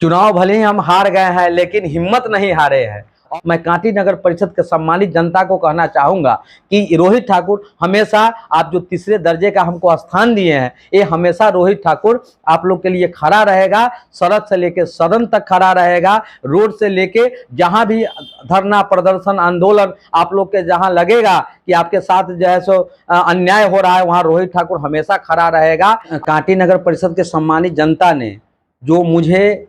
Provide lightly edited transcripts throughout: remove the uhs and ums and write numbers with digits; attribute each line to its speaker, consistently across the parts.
Speaker 1: चुनाव भले ही हम हार गए हैं लेकिन हिम्मत नहीं हारे हैं। मैं कांटी नगर परिषद के सम्मानित जनता को कहना चाहूंगा कि रोहित ठाकुर हमेशा, आप जो तीसरे दर्जे का हमको स्थान दिए हैं, ये हमेशा रोहित ठाकुर आप लोग के लिए खड़ा रहेगा। सड़क से लेके सदन तक खड़ा रहेगा, रोड से लेके जहां भी धरना प्रदर्शन आंदोलन आप लोग के जहां लगेगा कि आपके साथ जो है सो अन्याय हो रहा है, वहां रोहित ठाकुर हमेशा खड़ा रहेगा। कांटी नगर परिषद के सम्मानित जनता ने जो मुझे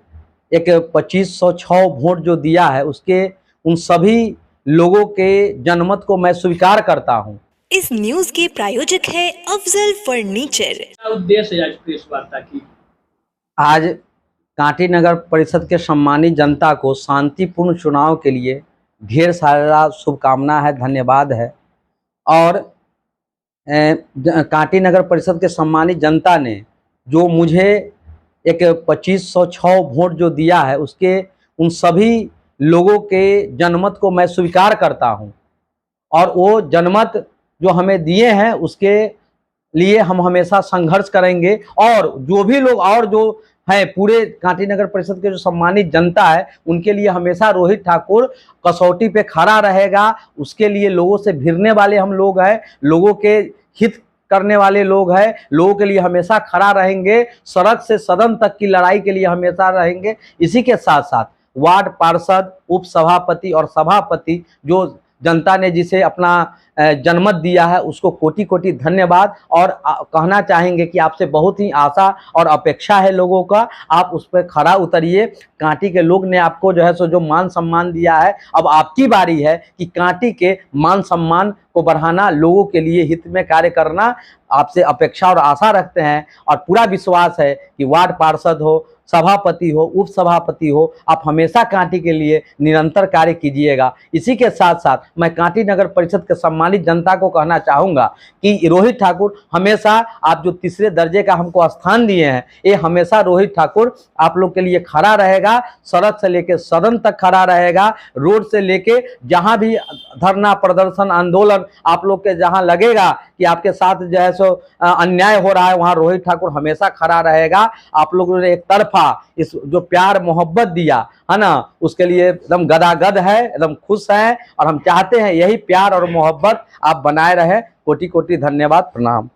Speaker 1: एक 2506 वोट जो दिया है, उसके उन सभी लोगों के जनमत को मैं स्वीकार करता हूं।
Speaker 2: इस न्यूज के प्रायोजक है अफजल फर्नीचर।
Speaker 3: क्या उद्देश्य है आज प्रेस वार्ता की?
Speaker 1: आज कांटी नगर परिषद के सम्मानित जनता को शांतिपूर्ण चुनाव के लिए ढेर सारा शुभकामना है, धन्यवाद है। और कांटी नगर परिषद के सम्मानित जनता ने जो मुझे एक 2506 वोट जो दिया है, उसके उन सभी लोगों के जनमत को मैं स्वीकार करता हूं। और वो जनमत जो हमें दिए हैं उसके लिए हम हमेशा संघर्ष करेंगे। और जो भी लोग और जो हैं पूरे कांटी नगर परिषद के जो सम्मानित जनता है, उनके लिए हमेशा रोहित ठाकुर कसौटी पे खड़ा रहेगा। उसके लिए लोगों से भिड़ने वाले हम लोग हैं, लोगों के हित करने वाले लोग हैं, लोगों के लिए हमेशा खड़ा रहेंगे। सड़क से सदन तक की लड़ाई के लिए हमेशा रहेंगे। इसी के साथ साथ वार्ड पार्षद, उप सभापति और सभापति जो जनता ने जिसे अपना जनमत दिया है, उसको कोटि कोटि धन्यवाद। और कहना चाहेंगे कि आपसे बहुत ही आशा और अपेक्षा है लोगों का, आप उस पर खरा उतरिए। कांटी के लोग ने आपको जो है सो जो मान सम्मान दिया है, अब आपकी बारी है कि कांटी के मान सम्मान को बढ़ाना, लोगों के लिए हित में कार्य करना। आपसे अपेक्षा और आशा रखते हैं और पूरा विश्वास है कि वार्ड पार्षद हो, सभापति हो, उप सभापति हो, आप हमेशा कांटी के लिए निरंतर कार्य कीजिएगा। इसी के साथ साथ मैं कांटी नगर परिषद के सम्मानित जनता को कहना चाहूँगा कि रोहित ठाकुर हमेशा, आप जो तीसरे दर्जे का हमको स्थान दिए हैं, ये हमेशा रोहित ठाकुर आप लोग के लिए खड़ा रहेगा। सड़क से लेके सदन तक खड़ा रहेगा, रोड से लेके जहाँ भी धरना प्रदर्शन आंदोलन आप लोग के जहाँ लगेगा कि आपके साथ जो है सो अन्याय हो रहा है, वहाँ रोहित ठाकुर हमेशा खड़ा रहेगा। आप लोगों ने एक तरफा इस जो प्यार मोहब्बत दिया है ना, उसके लिए एकदम गदागद है, एकदम खुश है। और हम चाहते हैं यही प्यार और मोहब्बत आप बनाए रहे। कोटि कोटि धन्यवाद, प्रणाम।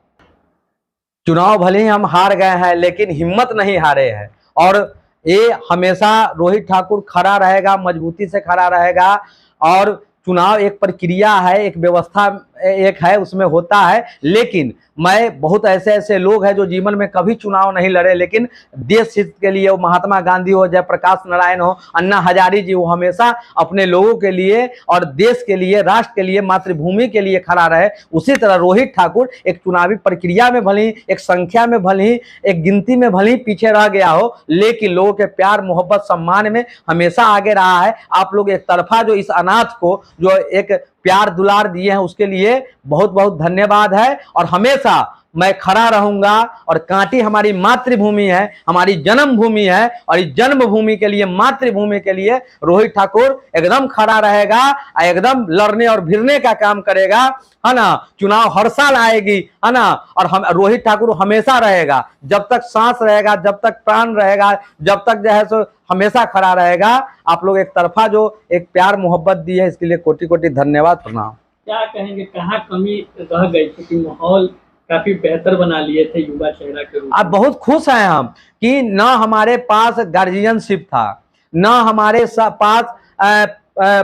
Speaker 1: चुनाव भले ही हम हार गए हैं लेकिन हिम्मत नहीं हारे हैं। और ये हमेशा रोहित ठाकुर खड़ा रहेगा, मजबूती से खड़ा रहेगा। और चुनाव एक प्रक्रिया है, एक व्यवस्था एक है, उसमें होता है। लेकिन मैं, बहुत ऐसे ऐसे लोग हैं जो जीवन में कभी चुनाव नहीं लड़े, लेकिन देश हित के लिए, वो महात्मा गांधी हो, जयप्रकाश नारायण हो, अन्ना हजारी जी, वो हमेशा अपने लोगों के लिए और देश के लिए, राष्ट्र के लिए, मातृभूमि के लिए खड़ा रहे। उसी तरह रोहित ठाकुर एक चुनावी प्रक्रिया में भले ही, एक संख्या में भले ही, एक गिनती में भले ही पीछे रह गया हो, लेकिन लोगों के प्यार मोहब्बत सम्मान में हमेशा आगे रहा है। आप लोग एक तरफा जो इस अनाथ को जो एक प्यार दुलार दिए हैं, उसके लिए बहुत बहुत धन्यवाद है। और हमेशा मैं खड़ा रहूंगा। और कांटी हमारी मातृभूमि है, हमारी जन्मभूमि है। और इस जन्मभूमि के लिए, मातृभूमि के लिए रोहित ठाकुर एकदम खड़ा रहेगा, एकदम लड़ने और भिड़ने का काम करेगा, है ना। चुनाव हर साल आएगी, है ना। और हम रोहित ठाकुर हमेशा रहेगा, जब तक सांस रहेगा, जब तक प्राण रहेगा, जब तक जो है सो हमेशा खड़ा रहेगा। आप लोग एक तरफा जो एक प्यार मोहब्बत दी है, इसके लिए कोटि कोटि धन्यवाद, प्रणाम।
Speaker 3: क्या कहेंगे, कहाँ कमी रह गई थी कि माहौल काफी बेहतर बना लिए थे युवा चेहरा के रूप में?
Speaker 1: आप बहुत खुश हैं हम कि ना हमारे पास गार्जियनशिप था, ना हमारे पास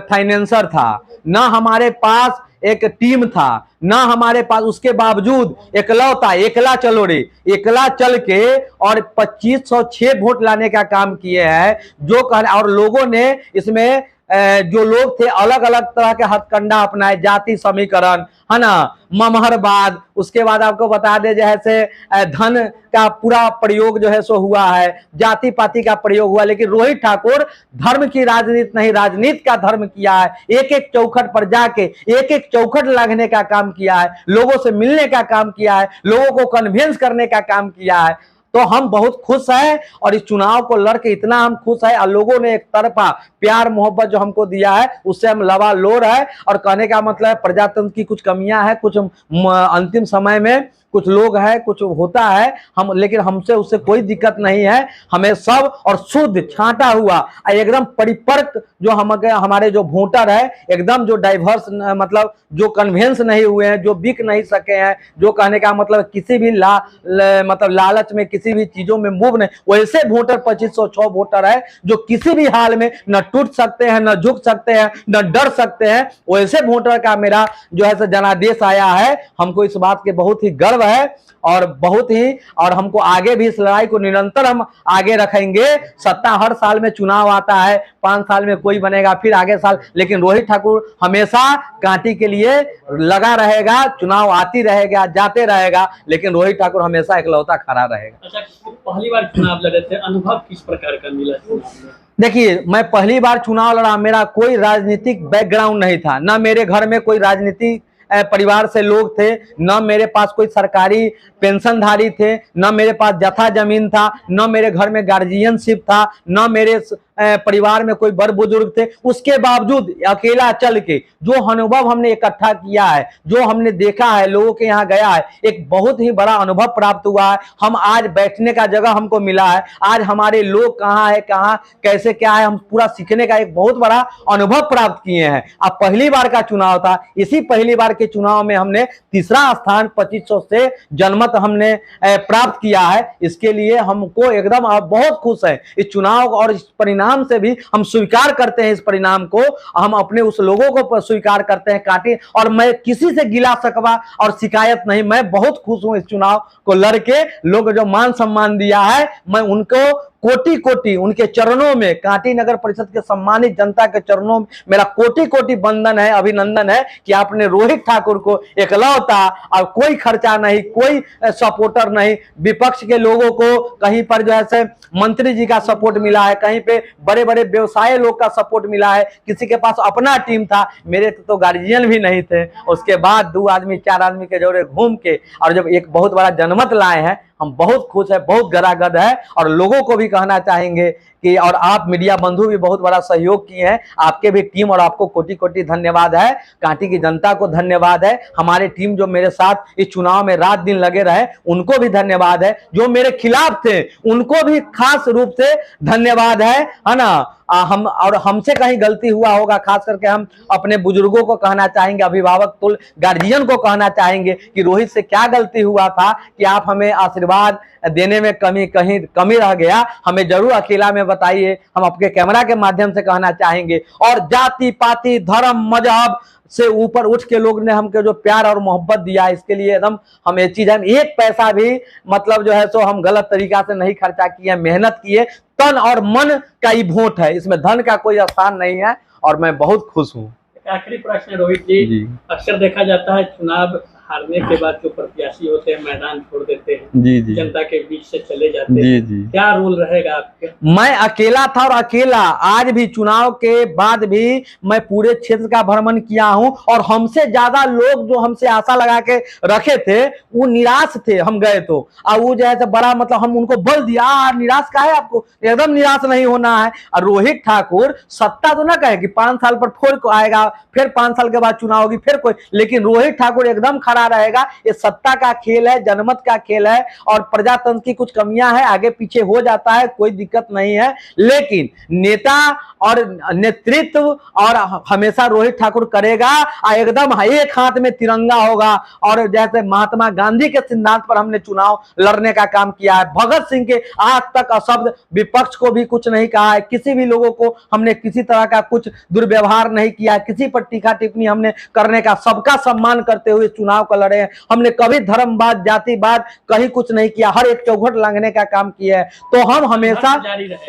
Speaker 1: फाइनेंसर था, ना हमारे पास एक टीम था, ना हमारे पास, उसके बावजूद एकला चलो रे, एकला चल के और 2506 वोट लाने का काम किए हैं। जो और लोगों ने इसमें जो लोग थे अलग अलग तरह के हथकंडा अपनाए, जाति समीकरण, है ना, ममहरवाद, उसके बाद आपको बता दे जैसे धन का पूरा प्रयोग जो है सो हुआ है, जाति पाति का प्रयोग हुआ। लेकिन रोहित ठाकुर धर्म की राजनीति नहीं, राजनीति का धर्म किया है। एक एक चौखट पर जाके एक एक चौखट लगने का काम किया है, लोगों से मिलने का काम किया है, लोगों को कन्विंस करने का काम किया है। तो हम बहुत खुश हैं और इस चुनाव को लड़के इतना हम खुश हैं। और लोगों ने एक तरफा प्यार मोहब्बत जो हमको दिया है, उससे हम लबालोर है। और कहने का मतलब प्रजातंत्र की कुछ कमियां हैं, कुछ अंतिम समय में कुछ लोग हैं, कुछ होता है, हम लेकिन हमसे उससे कोई दिक्कत नहीं है। हमें सब और शुद्ध छांटा हुआ एकदम परिपक्व जो हमारे जो वोटर है, एकदम जो डाइवर्स मतलब जो कन्वेंस नहीं हुए हैं, जो बिक नहीं सके हैं, जो कहने का मतलब किसी भी मतलब लालच में किसी भी चीजों में मूव नहीं, वैसे वोटर 2506 वोटर है जो किसी भी हाल में न टूट सकते हैं, न झुक सकते हैं, न डर सकते हैं। वैसे वोटर का मेरा जो है जनादेश आया है। हमको इस बात के बहुत ही गर्व है और बहुत ही, और हमको आगे भी इस लड़ाई को निरंतर हम आगे रखेंगे। सत्ता हर साल में चुनाव आता है, 5 साल में कोई बनेगा, फिर आगे साल, लेकिन रोहित ठाकुर हमेशा कांटी के लिए लगा रहेगा। चुनाव आती रहेगा, जाते रहेगा, लेकिन रोहित ठाकुर हमेशा इकलौता खड़ा रहेगा।
Speaker 3: अच्छा, पहली बार चुनाव लड़े थे, अनुभव किस प्रकार का मिला चुनाव में?
Speaker 1: देखिए, मैं पहली बार चुनाव लड़ा, मेरा कोई राजनीतिक बैकग्राउंड नहीं था, ना मेरे घर में कोई राजनीतिक परिवार से लोग थे, न मेरे पास कोई सरकारी पेंशनधारी थे, न मेरे पास जथा जमीन था, न मेरे घर में गार्जियनशिप था, न मेरे परिवार में कोई बड़ बुजुर्ग थे। उसके बावजूद अकेला चल के जो अनुभव हमने इकट्ठा किया है, जो हमने देखा है, लोगों के यहाँ गया है, एक बहुत ही बड़ा अनुभव प्राप्त हुआ है। हम आज बैठने का जगह हमको मिला है, आज हमारे लोग कहाँ है, कहाँ कैसे क्या है, हम पूरा सीखने का एक बहुत बड़ा अनुभव प्राप्त किए हैं। अब पहली बार का चुनाव था, इसी पहली बार के चुनाव में हमने तीसरा स्थान 2500 से जनमत हमने प्राप्त किया है। इसके लिए हमको एकदम बहुत खुश है। इस चुनाव और इस परिणाम से भी हम स्वीकार करते हैं, इस परिणाम को हम अपने उस लोगों को स्वीकार करते हैं काटी, और मैं किसी से गिला सकवा और शिकायत नहीं। मैं बहुत खुश हूं इस चुनाव को लड़के, लोग जो मान सम्मान दिया है, मैं उनको कोटि कोटि उनके चरणों में, कांटी नगर परिषद के सम्मानित जनता के चरणों में मेरा कोटि कोटि वंदन है, अभिनंदन है कि आपने रोहित ठाकुर को एकलौता, और कोई खर्चा नहीं, कोई सपोर्टर नहीं, विपक्ष के लोगों को कहीं पर जो है मंत्री जी का सपोर्ट मिला है, कहीं पे बड़े बड़े व्यवसाय लोग का सपोर्ट मिला है, किसी के पास अपना टीम था, मेरे तो गार्जियन भी नहीं थे। उसके बाद 2 आदमी 4 आदमी के जोड़े घूम के और जब एक बहुत बड़ा जनमत लाए हैं, हम बहुत खुश है, बहुत गरागद है। और लोगों को भी कहना चाहेंगे कि, और आप मीडिया बंधु भी बहुत बड़ा सहयोग किए हैं, आपके भी टीम और आपको कोटि कोटि धन्यवाद है। कांटी की जनता को धन्यवाद है, हमारे टीम जो मेरे साथ इस चुनाव में रात दिन लगे रहे उनको भी धन्यवाद है, जो मेरे खिलाफ थे उनको भी खास रूप से धन्यवाद है ना। हम और हमसे कहीं गलती हुआ होगा, खास करके हम अपने बुजुर्गों को कहना चाहेंगे, अभिभावक तुल गार्जियन को कहना चाहेंगे कि रोहित से क्या गलती हुआ था कि आप हमें आशीर्वाद देने में कहीं कमी रह गया, हमें जरूर अकेला में बताइए, हम आपके कैमरा के माध्यम से कहना चाहेंगे। और जाति पाति धर्म मजहब से ऊपर उठ के लोग ने हमको जो प्यार और मोहब्बत दिया, इसके लिए एकदम हम ये चीज, हम एक पैसा भी मतलब जो है सो हम गलत तरीका से नहीं खर्चा किए, मेहनत किए, तन और मन का ही वोट है, इसमें धन का कोई स्थान नहीं है, और मैं बहुत खुश हूँ।
Speaker 3: आखिरी प्रश्न रोहित जी, अक्सर देखा जाता है चुनाव हारने के बाद जो प्रत्याशी होते हैं मैदान छोड़ देते हैं,
Speaker 1: जी,
Speaker 3: जनता के बीच से चले जाते हैं,
Speaker 1: जी।
Speaker 3: क्या रोल रहेगा आपके?
Speaker 1: मैं अकेला था और अकेला आज भी, चुनाव के बाद भी मैं पूरे क्षेत्र का भ्रमण किया हूं, और हमसे ज्यादा लोग जो हमसे आशा लगा के रखे थे वो निराश थे। हम गए तो और वो जो है बड़ा मतलब हम उनको बल दिया, निराश का है आपको, एकदम निराश नहीं होना है। और रोहित ठाकुर सत्ता तो ना कहे कि 5 साल पर फिर को आएगा, फिर 5 साल के बाद चुनाव होगी, फिर कोई, लेकिन रोहित ठाकुर एकदम खड़ा रहेगा। ये सत्ता का खेल है, जनमत का खेल है, और प्रजातंत्र की कुछ कमियां हैं, आगे पीछे हो जाता है, कोई दिक्कत नहीं है, लेकिन नेता और नेतृत्व और हमेशा रोहित ठाकुर करेगा। एकदम एक हाथ में तिरंगा होगा, और जैसे महात्मा गांधी के सिद्धांत पर हमने चुनाव लड़ने का काम किया है। भगत सिंह के आज तक अशब्द विपक्ष को भी कुछ नहीं कहा है, किसी भी लोगों को हमने किसी तरह का कुछ दुर्व्यवहार नहीं किया, किसी पर टीका टिप्पणी हमने करने का, सबका सम्मान करते हुए चुनाव को लड़े हैं। हमने कभी धर्मवाद जातिवाद कहीं कुछ नहीं किया, हर एक चौखट लांघने का काम किया है। तो हम हमेशा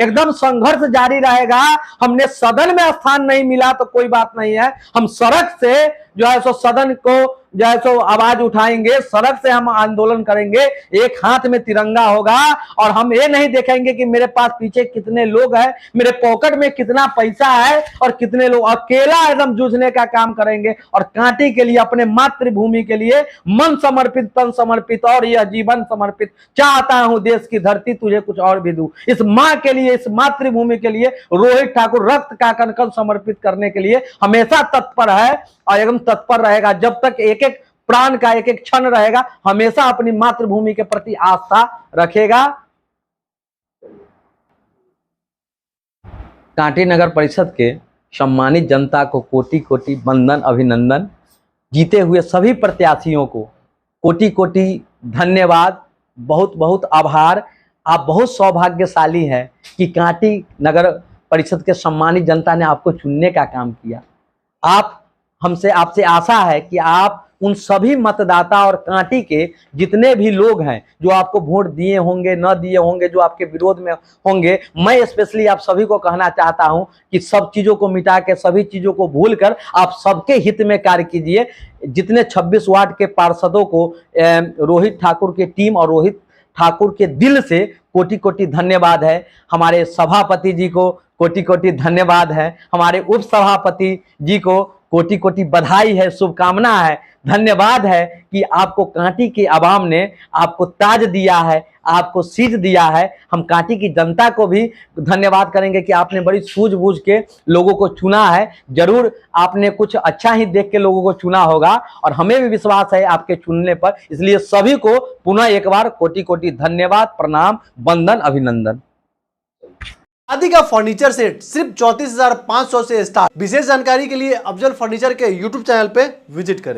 Speaker 1: एकदम संघर्ष जारी रहेगा। हमने सदन में स्थान नहीं मिला तो कोई बात नहीं है, हम सड़क से जो है सो सदन को जो है सो आवाज उठाएंगे, सड़क से हम आंदोलन करेंगे, एक हाथ में तिरंगा होगा, और हम ये नहीं देखेंगे कि मेरे पास पीछे कितने लोग हैं, मेरे पॉकेट में कितना पैसा है और कितने लोग, अकेला एकदम जूझने का काम करेंगे, और कांटी के लिए, अपने मातृभूमि के लिए मन समर्पित, तन समर्पित और यह जीवन समर्पित, चाहता हूं देश की धरती तुझे कुछ और भी दूं। इस माँ के लिए, इस मातृभूमि के लिए रोहित ठाकुर रक्त का कणकण समर्पित करने के लिए हमेशा तत्पर है और एकदम तत्पर रहेगा। जब तक एक एक प्राण का एक एक क्षण रहेगा, हमेशा अपनी मातृभूमि के प्रति आस्था रखेगा। कांटी नगर परिषद के सम्मानित जनता को कोटि कोटि वंदन, अभिनंदन। जीते हुए सभी प्रत्याशियों को कोटि कोटि धन्यवाद, बहुत बहुत आभार। आप बहुत सौभाग्यशाली हैं कि कांटी नगर परिषद के सम्मानित जनता ने आपको चुनने का काम किया। आपसे आशा है कि आप उन सभी मतदाता और कांटी के जितने भी लोग हैं जो आपको वोट दिए होंगे, न दिए होंगे, जो आपके विरोध में होंगे, मैं स्पेशली आप सभी को कहना चाहता हूं कि सब चीज़ों को मिटा के, सभी चीज़ों को भूलकर आप सबके हित में कार्य कीजिए। जितने 26 वार्ड के पार्षदों को रोहित ठाकुर की टीम और रोहित ठाकुर के दिल से कोटि कोटि धन्यवाद है। हमारे सभापति जी को कोटि कोटि धन्यवाद है। हमारे उप सभापति जी को कोटि कोटि बधाई है, शुभकामना है, धन्यवाद है कि आपको कांटी के आवाम ने आपको ताज दिया है, आपको सीट दिया है। हम कांटी की जनता को भी धन्यवाद करेंगे कि आपने बड़ी सूझबूझ के लोगों को चुना है। जरूर आपने कुछ अच्छा ही देख के लोगों को चुना होगा और हमें भी विश्वास है आपके चुनने पर। इसलिए सभी को पुनः एक बार कोटि कोटि धन्यवाद, प्रणाम, वंदन, अभिनंदन।
Speaker 4: शादी का फर्नीचर सेट सिर्फ 34,500 से स्टार्ट। विशेष जानकारी के लिए अफजल फर्नीचर के यूट्यूब चैनल पे विजिट करें।